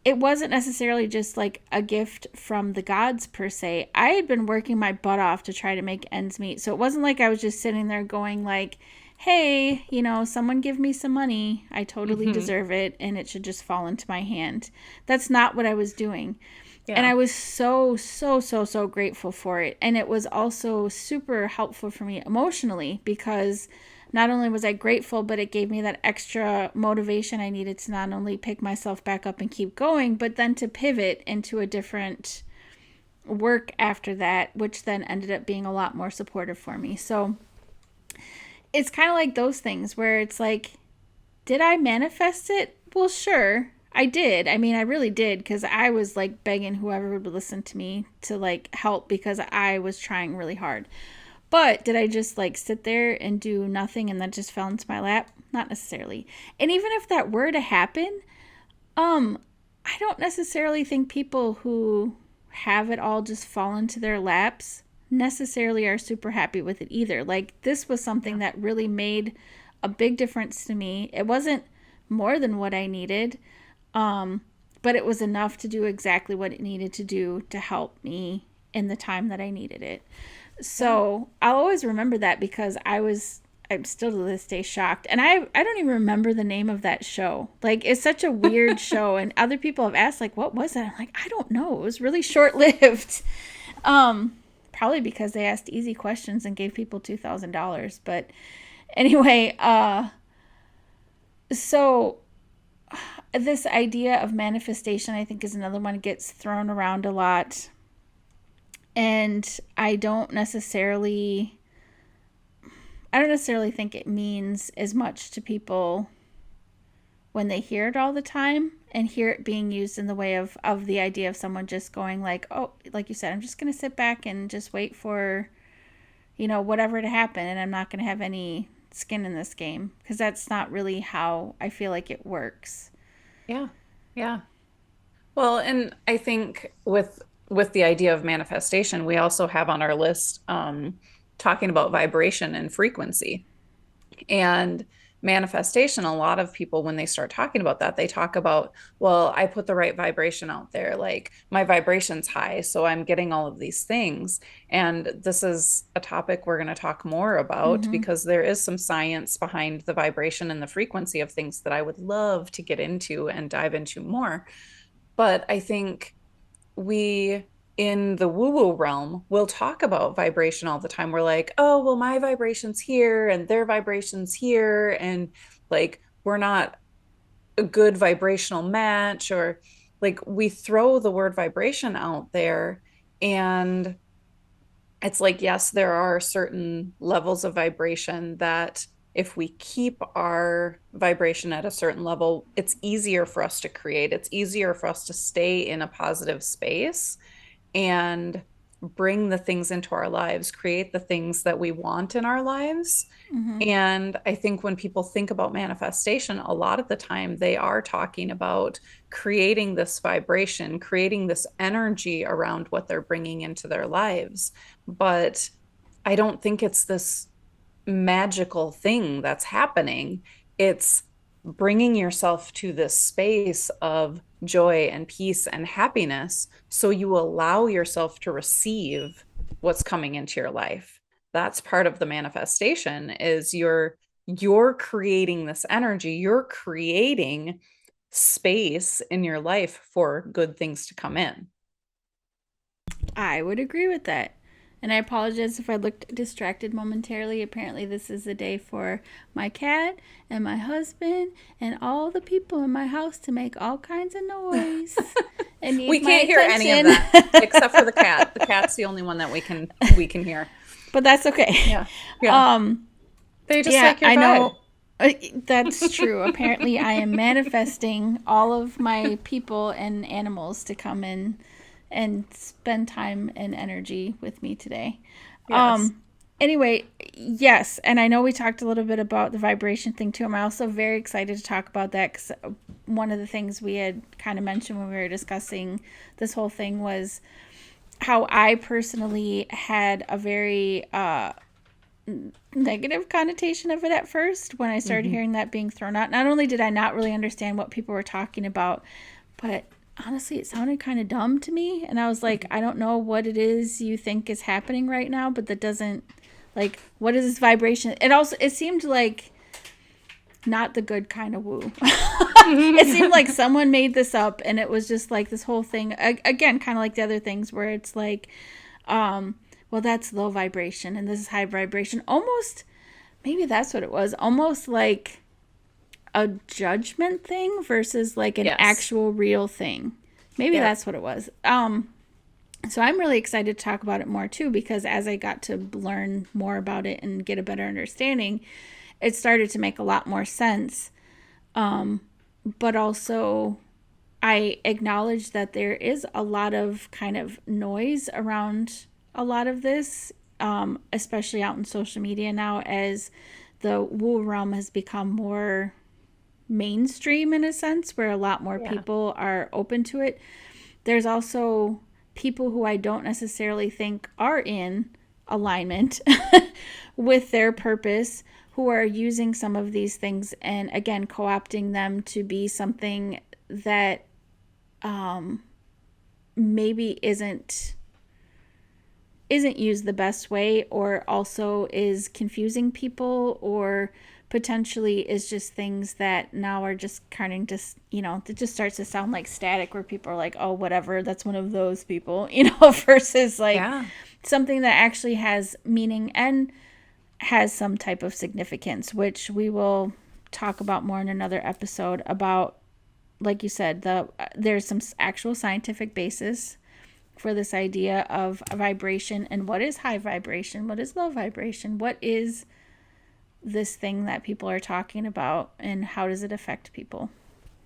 it wasn't necessarily just like a gift from the gods per se. I had been working my butt off to try to make ends meet. So it wasn't like I was just sitting there going like, hey, someone give me some money. I totally deserve it, and it should just fall into my hand. That's not what I was doing. Yeah. And I was so, so, so, so grateful for it. And it was also super helpful for me emotionally because not only was I grateful, but it gave me that extra motivation I needed to not only pick myself back up and keep going, but then to pivot into a different work after that, which then ended up being a lot more supportive for me. So it's kind of like those things where it's like Did I manifest it? Well, sure. I did. I mean, I really did, because I was like begging whoever would listen to me to like help, because I was trying really hard. But did I just like sit there and do nothing and that just fell into my lap? Not necessarily. And even if that were to happen, um, I don't necessarily think people who have it all just fall into their laps necessarily are super happy with it either. Like, this was something Yeah. that really made a big difference to me. It wasn't more than what I needed, um, but it was enough to do exactly what it needed to do to help me in the time that I needed it. Yeah. So I'll always remember that, because I'm still to this day shocked. And I don't even remember the name of that show. Like, it's such a weird show. And other people have asked, like, what was that? I'm like, I don't know. It was really short lived. Probably because they asked easy questions and gave people $2,000. But anyway, so this idea of manifestation, I think, is another one that gets thrown around a lot. And I don't necessarily think it means as much to people when they hear it all the time and hear it being used in the way of the idea of someone just going like, oh, like you said, I'm just going to sit back and just wait for, whatever to happen, and I'm not going to have any skin in this game, because that's not really how I feel like it works. Yeah. Yeah. Well, and I think with the idea of manifestation, we also have on our list talking about vibration and frequency. And manifestation, a lot of people, when they start talking about that, they talk about, well, I put the right vibration out there. Like, my vibration's high, so I'm getting all of these things. And this is a topic we're going to talk more about, Mm-hmm. because there is some science behind the vibration and the frequency of things that I would love to get into and dive into more. But I think we in the woo woo realm will talk about vibration all the time. We're like, oh, well, my vibration's here and their vibration's here. And like, we're not a good vibrational match, or like, we throw the word vibration out there. And it's like, yes, there are certain levels of vibration that if we keep our vibration at a certain level, it's easier for us to create. It's easier for us to stay in a positive space and bring the things into our lives, create the things that we want in our lives. Mm-hmm. And I think when people think about manifestation, a lot of the time they are talking about creating this vibration, creating this energy around what they're bringing into their lives. But I don't think it's this magical thing that's happening. It's bringing yourself to this space of joy and peace and happiness, so you allow yourself to receive what's coming into your life. That's part of the manifestation, is you're creating this energy, you're creating space in your life for good things to come in. I would agree with that. And I apologize if I looked distracted momentarily. Apparently, this is the day for my cat and my husband and all the people in my house to make all kinds of noise and We need my can't hear any of attention. that except for the cat. The cat's the only one that we can hear. But that's okay. Yeah. Yeah. Um, They just yeah, like your I vibe. know. That's true. Apparently, I am manifesting all of my people and animals to come in and spend time and energy with me today. Yes. Anyway, yes, and I know we talked a little bit about the vibration thing too. I'm also very excited to talk about that, because one of the things we had kind of mentioned when we were discussing this whole thing was how I personally had a very negative connotation of it at first when I started Hmm. hearing that being thrown out. Not only did I not really understand what people were talking about, but honestly, it sounded kind of dumb to me. And I was like, I don't know what it is you think is happening right now, but that doesn't, like, what is this vibration? It seemed like not the good kind of woo. It seemed like someone made this up, and it was just like this whole thing, again, kind of like the other things where it's like, well, that's low vibration and this is high vibration. Almost, maybe that's what it was. Almost like a judgment thing versus like an Yes. actual real thing. Maybe Yep. that's what it was. So I'm really excited to talk about it more too, because as I got to learn more about it and get a better understanding, it started to make a lot more sense. But also, I acknowledge that there is a lot of kind of noise around a lot of this, especially out in social media now, as the woo realm has become more mainstream in a sense, where a lot more Yeah. people are open to it. There's also people who I don't necessarily think are in alignment with their purpose who are using some of these things and again co-opting them to be something that maybe isn't used the best way, or also is confusing people, or potentially is just things that now are just kind of just, it just starts to sound like static where people are like, oh, whatever, that's one of those people, versus like Yeah. something that actually has meaning and has some type of significance, which we will talk about more in another episode about, like you said, there's some actual scientific basis for this idea of vibration and what is high vibration, what is low vibration, what is this thing that people are talking about, and how does it affect people.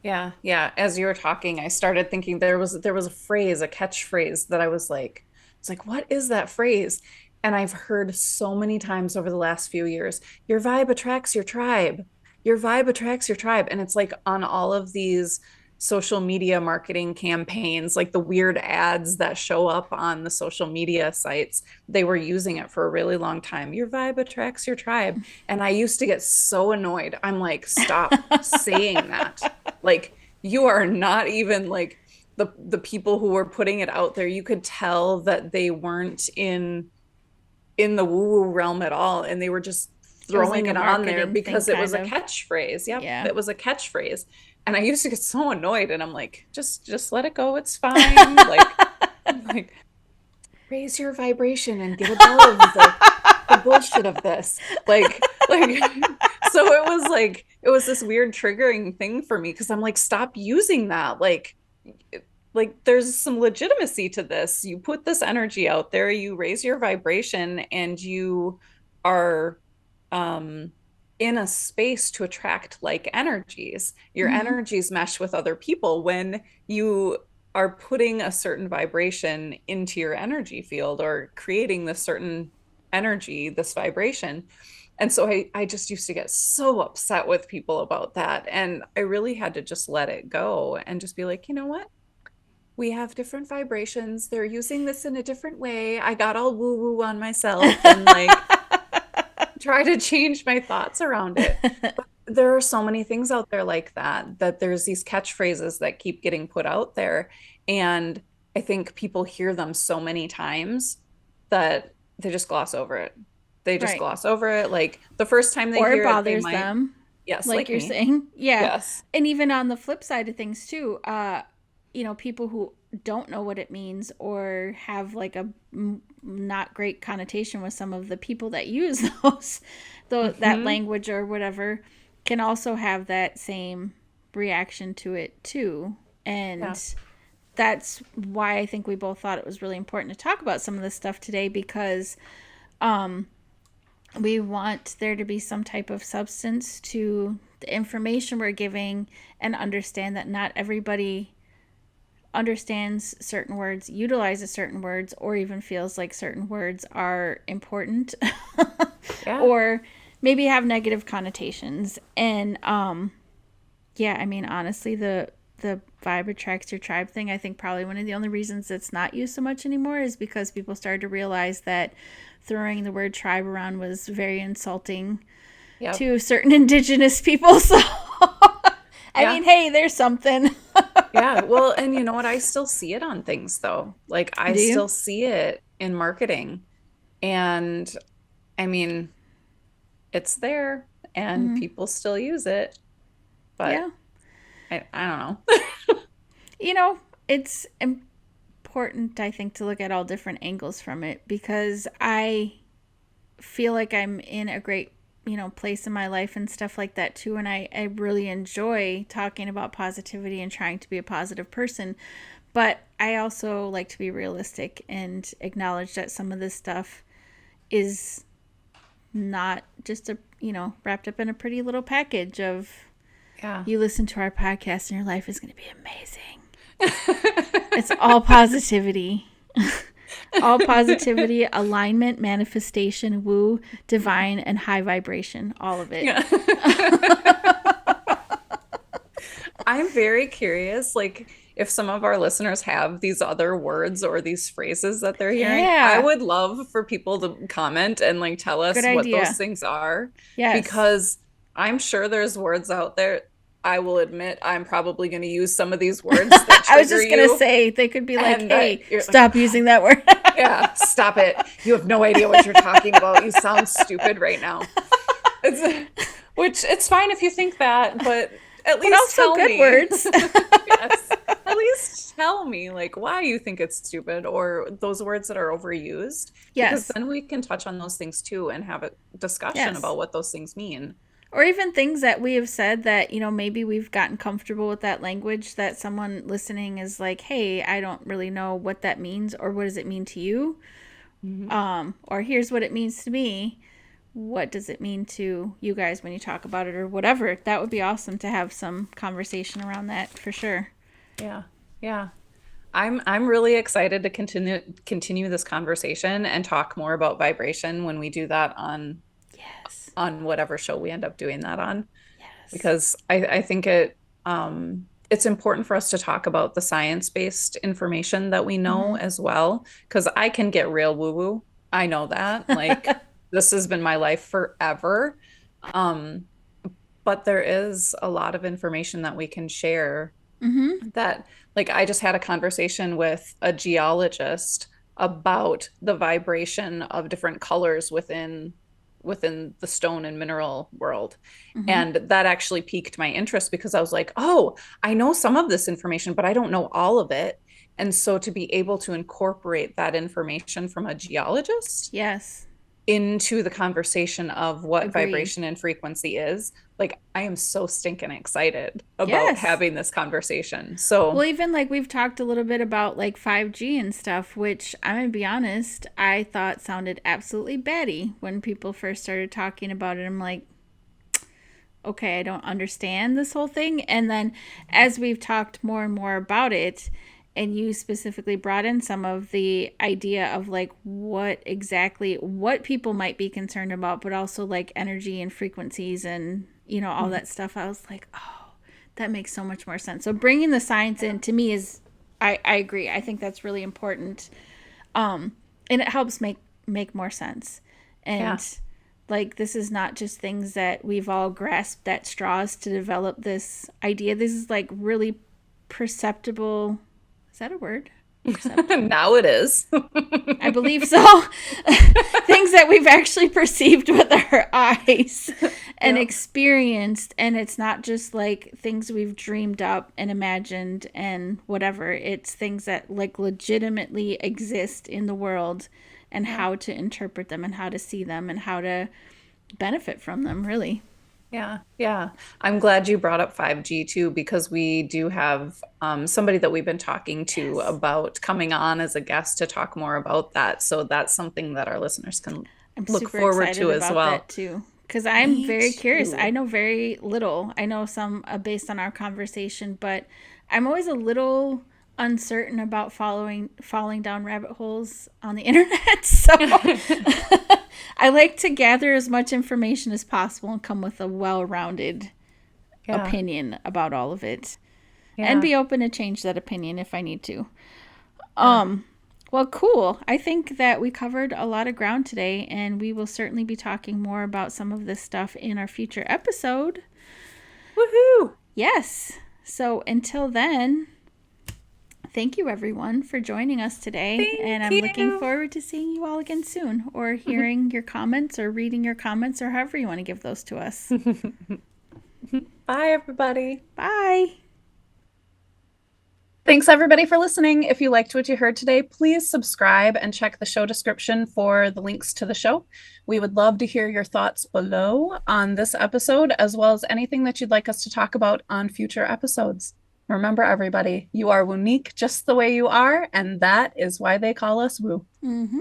Yeah, yeah. As you were talking, I started thinking there was a phrase, a catchphrase that I was like, it's like, what is that phrase? And I've heard so many times over the last few years, your vibe attracts your tribe. Your vibe attracts your tribe. And it's like on all of these social media marketing campaigns, like the weird ads that show up on the social media sites, they were using it for a really long time. Your vibe attracts your tribe. And I used to get so annoyed. I'm like, stop saying that. Like you are not even like the people who were putting it out there. You could tell that they weren't in the woo-woo realm at all, and they were just It was like throwing a it on there marketing thing, because it was kind a of. catchphrase. Yep, Yeah. it was a catchphrase. And I used to get so annoyed, and I'm like, just let it go. It's fine. Like raise your vibration and get above the bullshit of this. Like so it was this weird triggering thing for me because I'm like, stop using that. Like there's some legitimacy to this. You put this energy out there, you raise your vibration, and you are um in a space to attract like energies. Your Mm-hmm. energies mesh with other people when you are putting a certain vibration into your energy field or creating this certain energy, this vibration. And so I just used to get so upset with people about that. And I really had to just let it go and just be like, you know what? We have different vibrations. They're using this in a different way. I got all woo woo on myself and like try to change my thoughts around it. But there are so many things out there like that, that there's these catchphrases that keep getting put out there. And I think people hear them so many times that they just gloss over it. They just Right. gloss over it. Like the first time they Or it hear it, they bothers might, them, yes, like like you're me. saying. Yeah. Yes. And even on the flip side of things too, people who don't know what it means or have like a not great connotation with some of the people that use that Hmm. language or whatever, can also have that same reaction to it too. Yeah. And that's why I think we both thought it was really important to talk about some of this stuff today, because we want there to be some type of substance to the information we're giving, and understand that not everybody understands certain words, utilizes certain words, or even feels like certain words are important Yeah. or maybe have negative connotations. And yeah, I mean, honestly, the vibe attracts your tribe thing, I think probably one of the only reasons it's not used so much anymore is because people started to realize that throwing the word tribe around was very insulting Yep. to certain indigenous people. So I Yeah. mean, hey, there's something. Yeah. Well, and you know what? I still see it on things though. Like I Do you? still see it in marketing. And I mean, it's there and Mm-hmm. people still use it, Yeah. but I don't know. You know, it's important, I think, to look at all different angles from it, because I feel like I'm in a great, place in my life and stuff like that too. And I really enjoy talking about positivity and trying to be a positive person. But I also like to be realistic and acknowledge that some of this stuff is not just wrapped up in a pretty little package of Yeah. you listen to our podcast and your life is going to be amazing. It's all positivity. All positivity, alignment, manifestation, woo, divine, and high vibration. All of it. Yeah. I'm very curious, like if some of our listeners have these other words or these phrases that they're hearing, I Yeah. would love for people to comment and like tell Good us what those idea. things are, Yes. because I'm sure there's words out there. I will admit I'm probably going to use some of these words that I was trigger just going to you say, they could be like, and that hey, you're like, stop using that word. yeah, stop it. You have no idea what you're talking about. You sound stupid right now. It's, which it's fine if you think that, but at But least also tell good me. words. Yes. At least tell me like why you think it's stupid or those words that are overused, because Yes. then we can touch on those things too and have a discussion Yes. about what those things mean. Or even things that we have said that, maybe we've gotten comfortable with that language that someone listening is like, hey, I don't really know what that means, or what does it mean to you? Mhm. Or here's what it means to me. What does it mean to you guys when you talk about it, or whatever? That would be awesome to have some conversation around that for sure. Yeah. Yeah. I'm really excited to continue this conversation and talk more about vibration when we do that Yes. on whatever show we end up doing that on, Yes. because I think it's important for us to talk about the science-based information that we know Mm-hmm. as well, because I can get real woo-woo. I know that. Like this has been my life forever. Um, but there is a lot of information that we can share Mm-hmm. that, like, I just had a conversation with a geologist about the vibration of different colors within the stone and mineral world. Mm-hmm. And that actually piqued my interest because I was like, oh, I know some of this information, but I don't know all of it. And so to be able to incorporate that information from a geologist Yes. into the conversation of what Agreed. vibration and frequency is, like, I am so stinking excited about Yes. having this conversation. Well, So, even like we've talked a little bit about like 5G and stuff, which I'm gonna be honest, I thought sounded absolutely batty when people first started talking about it. I'm like, okay, I don't understand this whole thing. And then as we've talked more and more about it, and you specifically brought in some of the idea of like what people might be concerned about, but also like energy and frequencies and all that stuff, I was like, oh, that makes so much more sense. So bringing the science in to me is, I agree, I think that's really important. And it helps make more sense. yeah, And like, this is not just things that we've all grasped at straws to develop this idea. This is like really perceptible. Is that a word? Perceptible. now it is. I believe so. Things that we've actually perceived with our eyes and Yep. experienced. And it's not just like things we've dreamed up and imagined and whatever. It's things that like legitimately exist in the world, and Yeah. how to interpret them and how to see them and how to benefit from them, really. Yeah. Yeah. I'm glad you brought up 5G too, because we do have somebody that we've been talking to Yes. about coming on as a guest to talk more about that. So that's something that our listeners can I'm look super forward excited to as about that well. too. Because I'm Me very curious. I too. know very little. I know some based on our conversation, but I'm always a little uncertain about falling down rabbit holes on the internet. So I like to gather as much information as possible and come with a well-rounded Yeah. opinion about all of it, and Yeah. be open to change that opinion if I need to. Yeah. Well, cool. I think that we covered a lot of ground today, and we will certainly be talking more about some of this stuff in our future episode. Woohoo. Yes. So until then, thank you everyone for joining us today, and Thank I'm looking you. forward to seeing you all again soon, or hearing your comments, or reading your comments, or however you want to give those to us. Bye, everybody. Bye. Thanks, everybody, for listening. If you liked what you heard today, please subscribe and check the show description for the links to the show. We would love to hear your thoughts below on this episode, as well as anything that you'd like us to talk about on future episodes. Remember, everybody, you are unique just the way you are, and that is why they call us Woo. Mm-hmm.